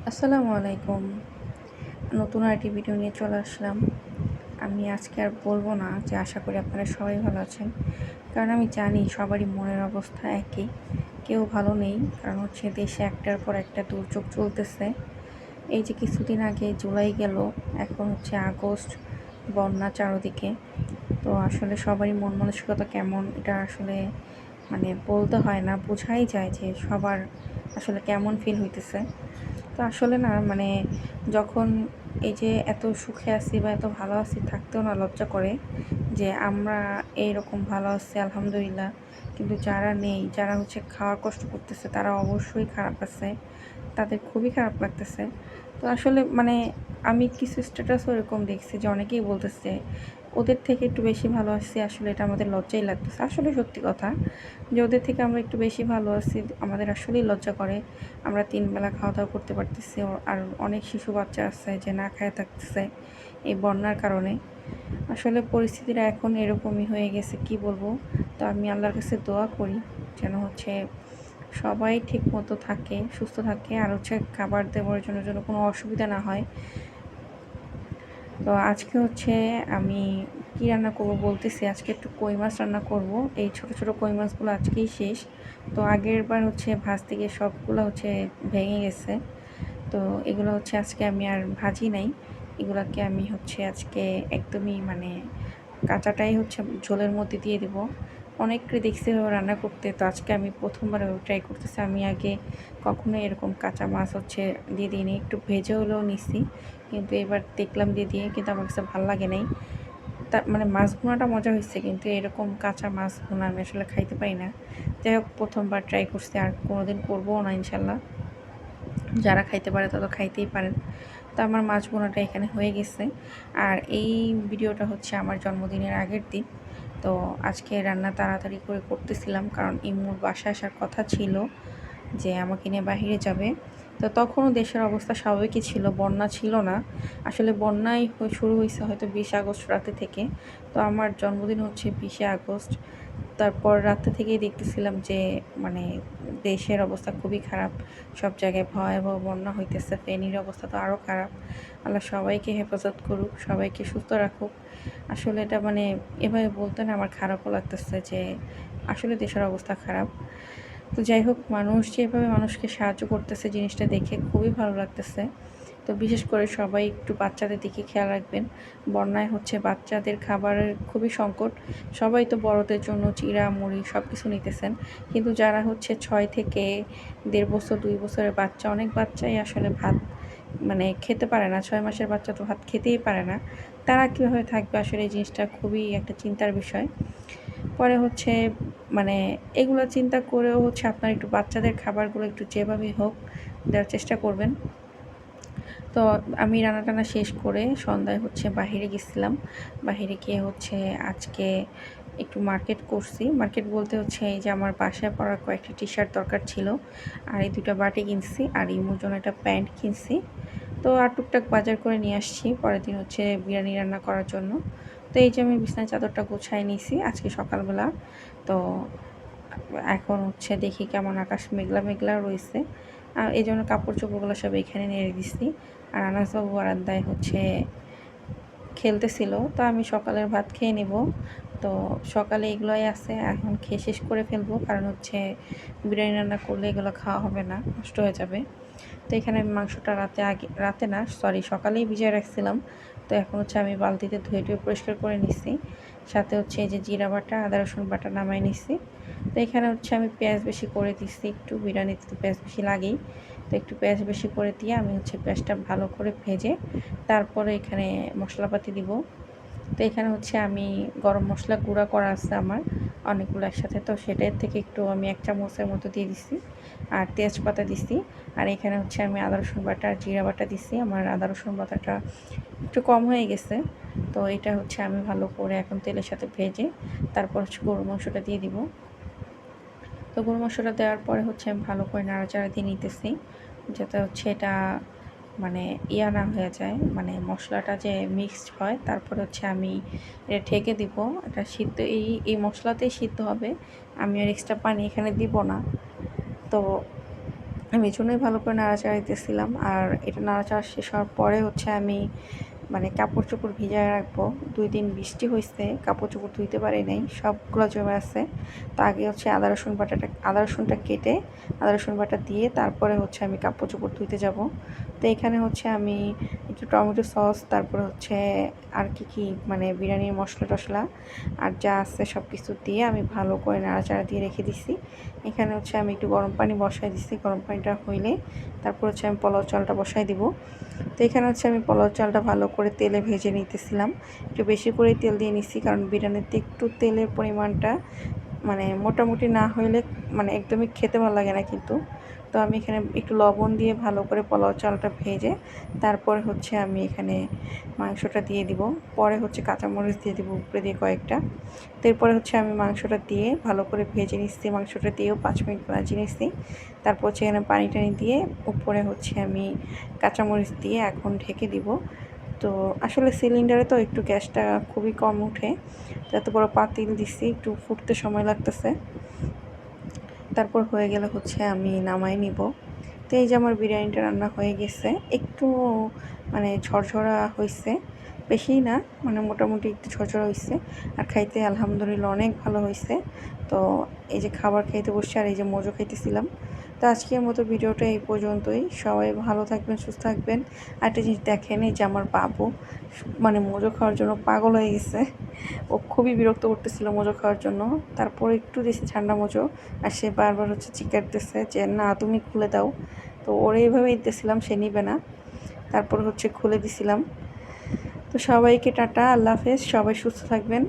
আসসালামু আলাইকুম। নতুন আরেকটি ভিডিও নিয়ে চলে আসলাম। আমি আজকে আর বলবো না যে আশা করি আপনারা সবাই ভালো আছেন। কারণ আমি জানি সবারই মনের অবস্থা একই। কেউ ভালো নেই। কারণ হচ্ছে দেশে একটার পর একটা দুর্যোগ চলতেছে। এই যে কিছুদিন আগে জুলাই গেল, এখন হচ্ছে আগস্ট, বন্যা চারদিকে। তো আসলে সবারই মন মানসিকতা কেমন এটা আসলে মানে বলতে হয় না, বোঝাই যায় যে সবার আসলে কেমন ফিল হইতেছে। তো আসলে না মানে যখন এই যে এত সুখে আছি বা এত ভালো আছি থাকতেও না লজ্জা করে যে আমরা এইরকম ভালো আছি আলহামদুলিল্লাহ, কিন্তু যারা নেই, যারা হচ্ছে খাওয়ার কষ্ট করতেছে তারা অবশ্যই খারাপ আছে, তাদের খুবই খারাপ লাগতেছে। তো আসলে মানে আমি কিছু স্ট্যাটাসও এরকম দেখছি যে অনেকেই বলতেছে ওদের থেকে একটু বেশি ভালো আছি, আসলে এটা আমাদের লজ্জাই লাগতেছে। আসলে সত্যি কথা যে ওদের থেকে আমরা একটু বেশি ভালো আছি, আমাদের আসলেই লজ্জা করে। আমরা ৩ বেলা খাওয়া-দাওয়া করতে পারতেছি। আর অনেক শিশু বাচ্চা আছে যে না খায়ে থাকতেছে এই বন্যার কারণে। আসলে পরিস্থিতিটা এখন এরকমই হয়ে গেছে, কি বলবো? তো আমি আল্লাহর কাছে দোয়া করি যেন হচ্ছে সবাই ঠিকমতো থাকে, সুস্থ থাকে, আর হচ্ছে খাবার দেওয়ার জন্য যেন কোনো অসুবিধা না হয়। তো আজকে হচ্ছে আমি কি রান্না করব বলতেছি, আজকে একটু কই মাছ রান্না করব। এই ছোট, ছোট কই মাছগুলো আজকেই শেষ। তো আগের বার হচ্ছে ভাজতে গিয়ে সবগুলো হচ্ছে ভেঙে গেছে। তো এগুলো হচ্ছে আজকে আমি আর ভাজি নাই। এগুলাকে আমি হচ্ছে আজকে একদমই মানে কাঁচাটাই হচ্ছে ঝোলের মধ্যে দিয়ে দিব। অনেককে দেখছি এভাবে রান্না করতে, তো আজকে আমি ১ম বার এভাবে ট্রাই করতেছি। আমি আগে কখনোই এরকম কাঁচা মাছ হচ্ছে দিয়ে দিইনি। একটু ভেজে হলেও নিছি। কিন্তু এবার দেখলাম দিয়ে কিন্তু আমার কাছে ভাল লাগে নাই। মানে মাছ ভুনাটা মজা হইছে, কিন্তু এরকম কাঁচা মাছ ভুনা আমি আসলে খাইতে পারি না। যাই হোক ১ম বার ট্রাই করছি, আর কোনোদিন করবও না ইনশাল্লাহ। যারা খাইতে পারে তারা তো খাইতেই পারেন। তো আমার মাছ ভুনাটা এখানে হয়ে গেছে। আর এই ভিডিওটা হচ্ছে আমার জন্মদিনের আগের দিন। তো আজকে রান্না তাড়াতাড়ি করে করতেছিলাম, কারণ ইম্মুর বাসায় আসার কথা ছিল যে আমাকে নিয়ে বাহিরে যাবে। তো তখনও দেশের অবস্থা স্বাভাবিকই ছিল, বন্যা ছিল না। আসলে বন্যাই শুরু হইছে হয়তো ২০ আগস্ট রাতে থেকে। তো আমার জন্মদিন হচ্ছে ২০শে আগস্ট। তারপর রাতে থেকেই দেখতেছিলাম যে মানে দেশের অবস্থা খুবই খারাপ। সব জায়গায় ভয়াবহ বন্যা হইতেছে। ফেনীর অবস্থা তো আরও খারাপ। আল্লাহ সবাইকে হেফাজত করুক, সবাইকে সুস্থ রাখুক। আসলে এটা মানে এভাবে বলতে না আমার খারাপও লাগতেছে যে আসলে দেশের অবস্থা খারাপ। তো যাই হোক, মানুষ যেভাবে মানুষকে সাহায্য করতেছে জিনিসটা দেখে খুবই ভালো লাগতেছে। তো বিশেষ করে সবাই একটু বাচ্চাদের দিকে খেয়াল রাখবেন। বন্যায় হচ্ছে বাচ্চাদের খাবারের খুবই সংকট। সবাই তো বড়দের জন্য চিড়া, মুড়ি সব কিছু নিতেছেন। কিন্তু যারা হচ্ছে ৬ থেকে ১.৫ বছর, ২ বছরের বাচ্চা, অনেক বাচ্চাই আসলে ভাত মানে খেতে পারে না। ৬ মাসের বাচ্চা তো ভাত খেতেই পারে না। তারা কীভাবে থাকবে, আসলে এই জিনিসটা খুবই একটা চিন্তার বিষয়। পরে হচ্ছে মানে এগুলো চিন্তা করেও হচ্ছে আপনার একটু বাচ্চাদের খাবারগুলো একটু যেভাবেই হোক দেওয়ার চেষ্টা করবেন। তো আমি রান্না-টান্না শেষ করে সন্ধ্যায় হচ্ছে বাহিরে গেছিলাম। বাহিরে গিয়ে হচ্ছে আজকে একটু মার্কেট করছি। মার্কেট বলতে হচ্ছে এই যে আমার বাসায় পরার কয়েকটা টি-শার্ট দরকার ছিল। আর এই ২ টা বাটি কিনছি। আর ইমুর জন্য একটা প্যান্ট কিনছি। তো আর টুকটাক বাজার করে নিয়ে আসছি পরের দিন হচ্ছে বিরিয়ানি রান্না করার জন্য। তো এই যে আমি বিছানার চাদরটা গুছায় নিছি আজকে সকালবেলা। তো এখন হচ্ছে দেখি কেমন আকাশ মেঘলা, মেঘলা রইছে। এজন্য কাপড়-চোপড়গুলো সব এখানে নেড়ে দিছি। আর আনাস বাবু বারান্দায় হচ্ছে খেলতেছিল। তো আমি সকালের ভাত খেয়ে নেব। তো সকালে এগুলোই আছে। এখন খেয়ে শেষ করে ফেলবো। কারণ হচ্ছে বিরিয়ানি রান্না করলে এগুলো খাওয়া হবে না, নষ্ট হয়ে যাবে। তো এখানে আমি মাংসটা রাতে না সরি সকালেই ভিজিয়ে রাখছিলাম। তো এখন হচ্ছে আমি বালতিতে ধুয়ে পরিষ্কার করে নিছি। সাথে হচ্ছে এই যে জিরা বাটা, আদা রসুন বাটা নামায় নিছি। তো এখানে হচ্ছে আমি পেঁয়াজ বেশি করে দিছি একটু, বিরিয়ানিতে তো পেঁয়াজ বেশি লাগেই। তো একটু পেঁয়াজ বেশি করে দিয়ে আমি হচ্ছে পেঁয়াজটা ভালো করে ভেজে তারপরে এখানে মশলাপাতি দিব। তো এখানে হচ্ছে আমি গরম মশলা গুঁড়া করা আছে আমার অনেকগুলো একসাথে, তো সেটার থেকে একটু আমি ১ চামচের মতো দিয়ে দিছি। আর তেজপাতা দিছি। আর এখানে হচ্ছে আমি আদা রসুন বাটা আর জিরা বাটা দিছি। আমার আদা রসুন বাটাটা একটু কম হয়ে গেছে। তো এটা হচ্ছে আমি ভালো করে এখন তেলের সাথে ভেজে তারপর হচ্ছে গরুর মাংসটা দিয়ে দিব। তো গরুর মাংসটা দেওয়ার পরে হচ্ছে আমি ভালো করে নাড়াচাড়া দিয়ে নিতেছি, যাতে হচ্ছে এটা মানে ইয়া না হয়ে যায়, মানে মশলাটা যে মিক্সড হয়। তারপরে হচ্ছে আমি এটা ঢেকে দিব। এটা সিদ্ধ এই মশলাতেই সিদ্ধ হবে। আমি আর এক্সট্রা পানি এখানে দিব না। তো আমি এই জন্যই ভালো করে নাড়াচাড়া দিতেছিলাম। আর এটা নাড়াচাড়া শেষ হওয়ার পরে হচ্ছে আমি মানে কাপড় চোপড় ভিজায় রাখবো। 2 দিন বৃষ্টি হয়েছে, কাপড় চোপড় ধুইতে পারি নাই, সবগুলো জমে আছে। তো আগে হচ্ছে আদা রসুনটা কেটে আদা রসুন বাটা দিয়ে তারপরে হচ্ছে আমি কাপড় চোপড় ধুইতে যাব। তো এখানে হচ্ছে আমি একটু টমেটো সস, তারপরে হচ্ছে আর কি মানে বিরিয়ানির মশলা টশলা আর যা আছে সব কিছু দিয়ে আমি ভালো করে নাড়াচাড়া দিয়ে রেখে দিছি। এখানে হচ্ছে আমি একটু গরম পানি বসাই দিছি। গরম পানিটা হইলে তারপর হচ্ছে আমি পোলাও চালটা বসাই দিব। তো এখানে হচ্ছে আমি পোলাও চালটা ভালো করে তেলে ভেজে নিতেছিলাম। একটু বেশি করেই তেল দিয়ে নিছি, কারণ বিরিয়ানিতে একটু তেলের পরিমাণটা মানে মোটামুটি না হইলে মানে একদমই খেতে ভালো লাগে না কিন্তু। তো আমি এখানে একটু লবণ দিয়ে ভালো করে পোলাও চালটা ভেজে তারপরে হচ্ছে আমি এখানে মাংসটা দিয়ে দিব। পরে হচ্ছে কাঁচামরিচ দিয়ে দিব উপরে দিয়ে কয়েকটা। তো এরপরে হচ্ছে আমি মাংসটা দিয়ে ভালো করে ভেজে নিচ্ছি। মাংসটা দিয়েও 5 মিনিট ভাজি নিচ্ছি। তারপর হচ্ছে এখানে পানি টানি দিয়ে উপরে হচ্ছে আমি কাঁচামরিচ দিয়ে এখন ঢেকে দিব। তো আসলে সিলিন্ডারে তো একটু গ্যাসটা খুবই কম উঠে, তো এত বড় পাতিল দিছি, একটু ফুটতে সময় লাগতেছে। তারপর হয়ে গেলে হচ্ছে আমি নামাই নিব। তো এই যে আমার বিরিয়ানিটা রান্না হয়ে গেছে, একটু মানে ঝরঝরা হয়েছে, বেশি না, মানে মোটামুটি একটু ঝরঝরা হয়েছে। আর খাইতে আলহামদুলিল্লাহ অনেক ভালো হয়েছে। তো এই যে খাবার খাইতে বসে আর এই যে মজো খাইতেছিলাম। তো আজকের মতো ভিডিওটা এই পর্যন্তই। সবাই ভালো থাকবেন, সুস্থ থাকবেন। আর একটা জিনিস দেখেন, এই যে আমার বাবু মানে মজো খাওয়ার জন্য পাগল হয়ে গেছে। ও খুবই বিরক্ত করতেছিল মজো খাওয়ার জন্য। তারপর একটু দিয়েছি ঠান্ডা মজো, আর সে বারবার হচ্ছে চিকারতেছে যে না তুমি খুলে দাও। তো ওর এইভাবেই দিতেছিলাম, সে নিবে না। তারপর হচ্ছে খুলে দিছিলাম। তো সবাইকে টাটা, আল্লাহ হাফেজ, সবাই সুস্থ থাকবেন।